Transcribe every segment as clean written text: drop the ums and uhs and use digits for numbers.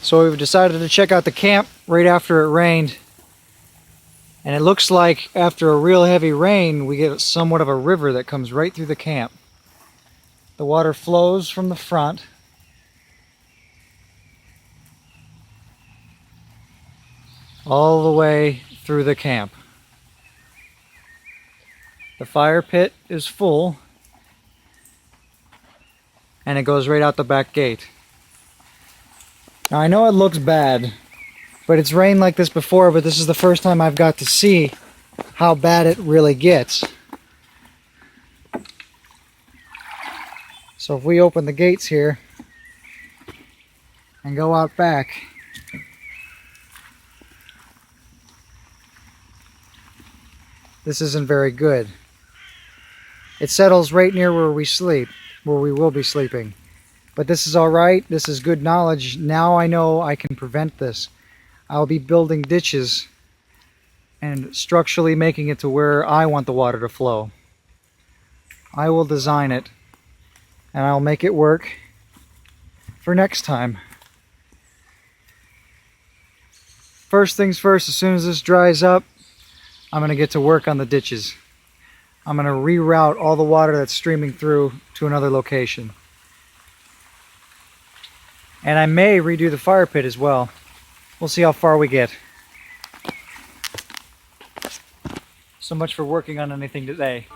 So we've decided to check out the camp right after it rained. And it looks like after a real heavy rain, we get somewhat of a river that comes right through the camp. The water flows from the front. All the way through the camp. The fire pit is full. And it goes right out the back gate. Now I know it looks bad, but it's rained like this before, but this is the first time I've got to see how bad it really gets. So if we open the gates here and go out back, this isn't very good. It settles right near where we sleep, where we will be sleeping. But this is all right. This is good knowledge. Now I know I can prevent this. I'll be building ditches and structurally making it to where I want the water to flow. I will design it and I'll make it work for next time. First things first, as soon as this dries up, I'm going to get to work on the ditches. I'm going to reroute all the water that's streaming through to another location. And I may redo the fire pit as well. We'll see how far we get. So much for working on anything today.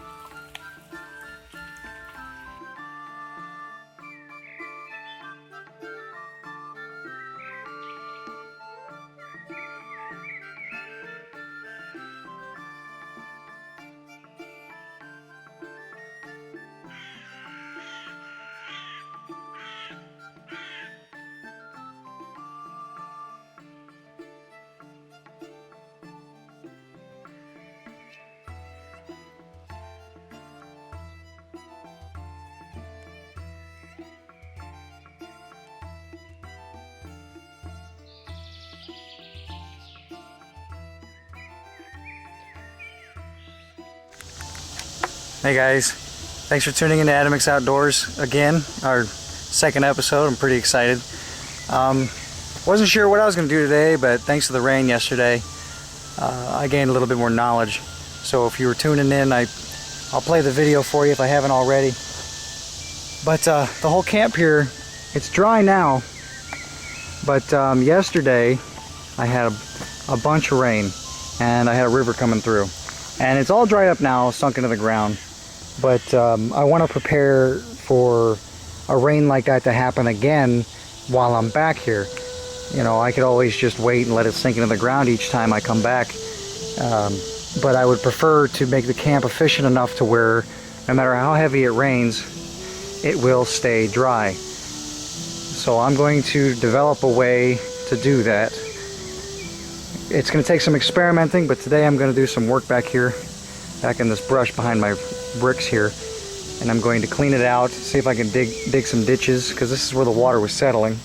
Hey guys, thanks for tuning in to Adamik's Outdoors again, our second episode. I'm pretty excited. Wasn't sure what I was going to do today, but thanks to the rain yesterday, I gained a little bit more knowledge. So if you were tuning in, I'll play the video for you if I haven't already. But the whole camp here, it's dry now, but yesterday I had a bunch of rain and I had a river coming through. And it's all dried up now, sunk into the ground. But I want to prepare for a rain like that to happen again while I'm back here. You know, I could always just wait and let it sink into the ground each time I come back. But I would prefer to make the camp efficient enough to where no matter how heavy it rains, it will stay dry. So I'm going to develop a way to do that. It's going to take some experimenting, but today I'm going to do some work back here, back in this brush behind my bricks here, and I'm going to clean it out, see if I can dig some ditches, because this is where the water was settling,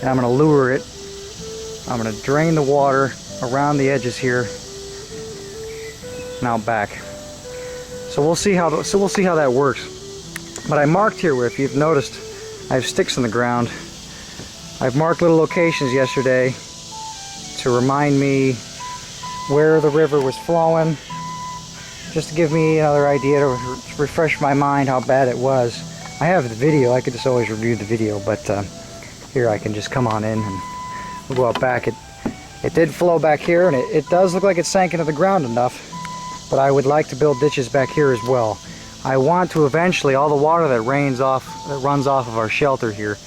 and I'm going to lure it. I'm going to drain the water around the edges here and out back. So we'll see how that works. But I marked here where, if you've noticed, I have sticks in the ground. I've marked little locations yesterday to remind me where the river was flowing, just to give me another idea to refresh my mind how bad it was. I have the video, I could just always review the video, but here I can just come on in and we'll go out back. It did flow back here, and it does look like it sank into the ground enough, but I would like to build ditches back here as well. I want to eventually, all the water that runs off of our shelter here,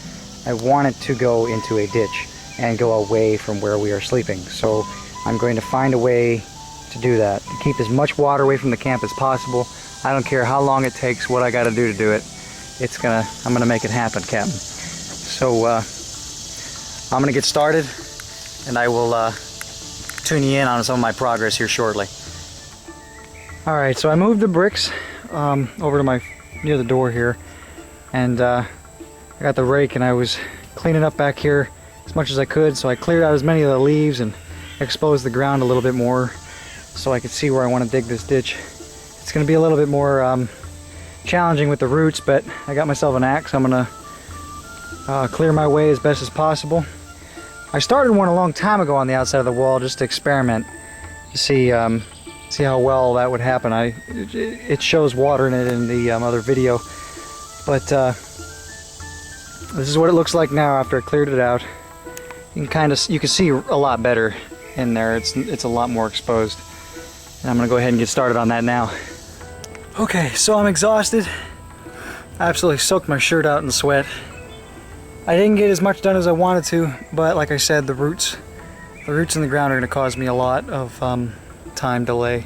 I want it to go into a ditch and go away from where we are sleeping. So I'm going to find a way to do that, to keep as much water away from the camp as possible. I don't care how long it takes, what I got to do it. I'm gonna make it happen, Captain. So I'm gonna get started, and I will tune you in on some of my progress here shortly. All right, so I moved the bricks over to near the door here, and I got the rake and I was cleaning up back here as much as I could. So I cleared out as many of the leaves and exposed the ground a little bit more so I could see where I want to dig this ditch. It's going to be a little bit more challenging with the roots, but I got myself an axe. I'm going to clear my way as best as possible. I started one a long time ago on the outside of the wall just to experiment to see how well that would happen. It shows water in it in the other video, but this is what it looks like now after I cleared it out. You can see a lot better in there. It's a lot more exposed. And I'm gonna go ahead and get started on that now. Okay, so I'm exhausted. I absolutely soaked my shirt out in sweat. I didn't get as much done as I wanted to, but like I said, the roots in the ground are gonna cause me a lot of time delay.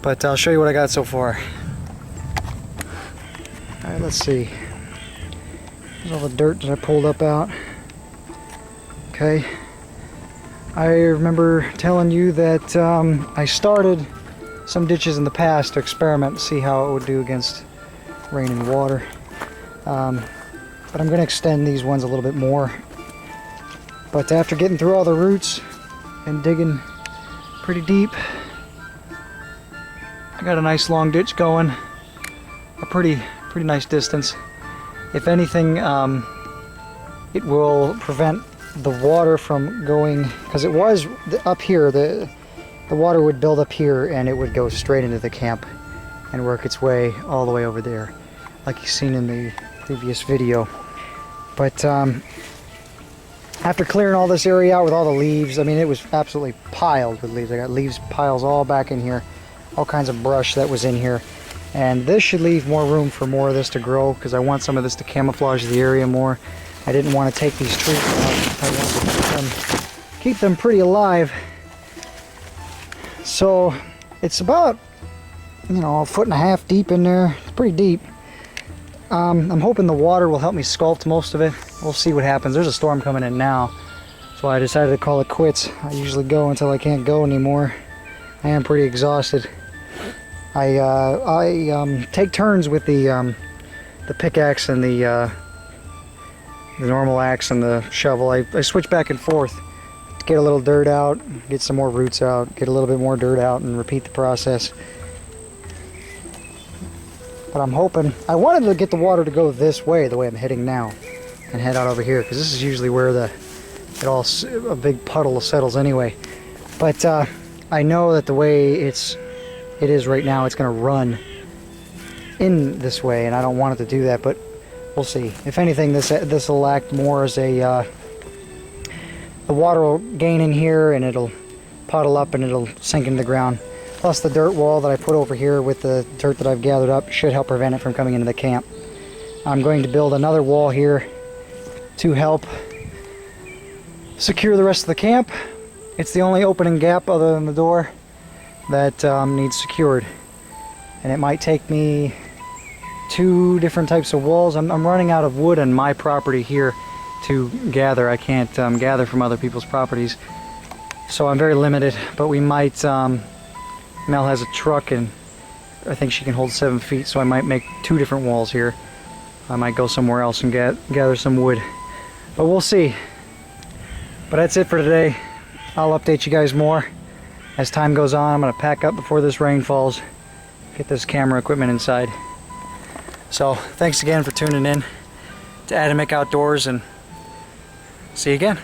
But I'll show you what I got so far. Alright, let's see. There's all the dirt that I pulled up out. Okay. I remember telling you that I started some ditches in the past to experiment, see how it would do against rain and water. But I'm going to extend these ones a little bit more. But after getting through all the roots and digging pretty deep, I got a nice long ditch going, a pretty nice distance. If anything, it will prevent the water from going, because it was up here, the water would build up here and it would go straight into the camp and work its way all the way over there, like you've seen in the previous video. But after clearing all this area out with all the leaves, I mean, it was absolutely piled with leaves. I got leaves piles all back in here, all kinds of brush that was in here. And this should leave more room for more of this to grow, because I want some of this to camouflage the area more. I didn't want to take these trees out. I wanted to keep them pretty alive. So it's about, you know, 1.5 feet deep in there. It's pretty deep. I'm hoping the water will help me sculpt most of it. We'll see what happens. There's a storm coming in now, so I decided to call it quits. I usually go until I can't go anymore. I am pretty exhausted. I take turns with the pickaxe and the normal axe and the shovel. I switch back and forth to get a little dirt out, get some more roots out, get a little bit more dirt out, and repeat the process. But I'm hoping, I wanted to get the water to go this way, the way I'm heading now, and head out over here, because this is usually where a big puddle settles anyway. But I know that the way it is right now, it's going to run in this way, and I don't want it to do that, but we'll see. If anything, this will act more as the water will gain in here, and it'll puddle up and it'll sink into the ground. Plus the dirt wall that I put over here with the dirt that I've gathered up should help prevent it from coming into the camp. I'm going to build another wall here to help secure the rest of the camp. It's the only opening gap other than the door that needs secured. And it might take me 2 different types of walls. I'm running out of wood on my property here to gather. I can't gather from other people's properties, so I'm very limited. But we might, Mel has a truck and I think she can hold 7 feet, so I might make 2 different walls here. I might go somewhere else and gather some wood, but we'll see. But that's it for today. I'll update you guys more as time goes on. I'm going to pack up before this rain falls, get this camera equipment inside. So thanks again for tuning in to Adamik Outdoors, and see you again.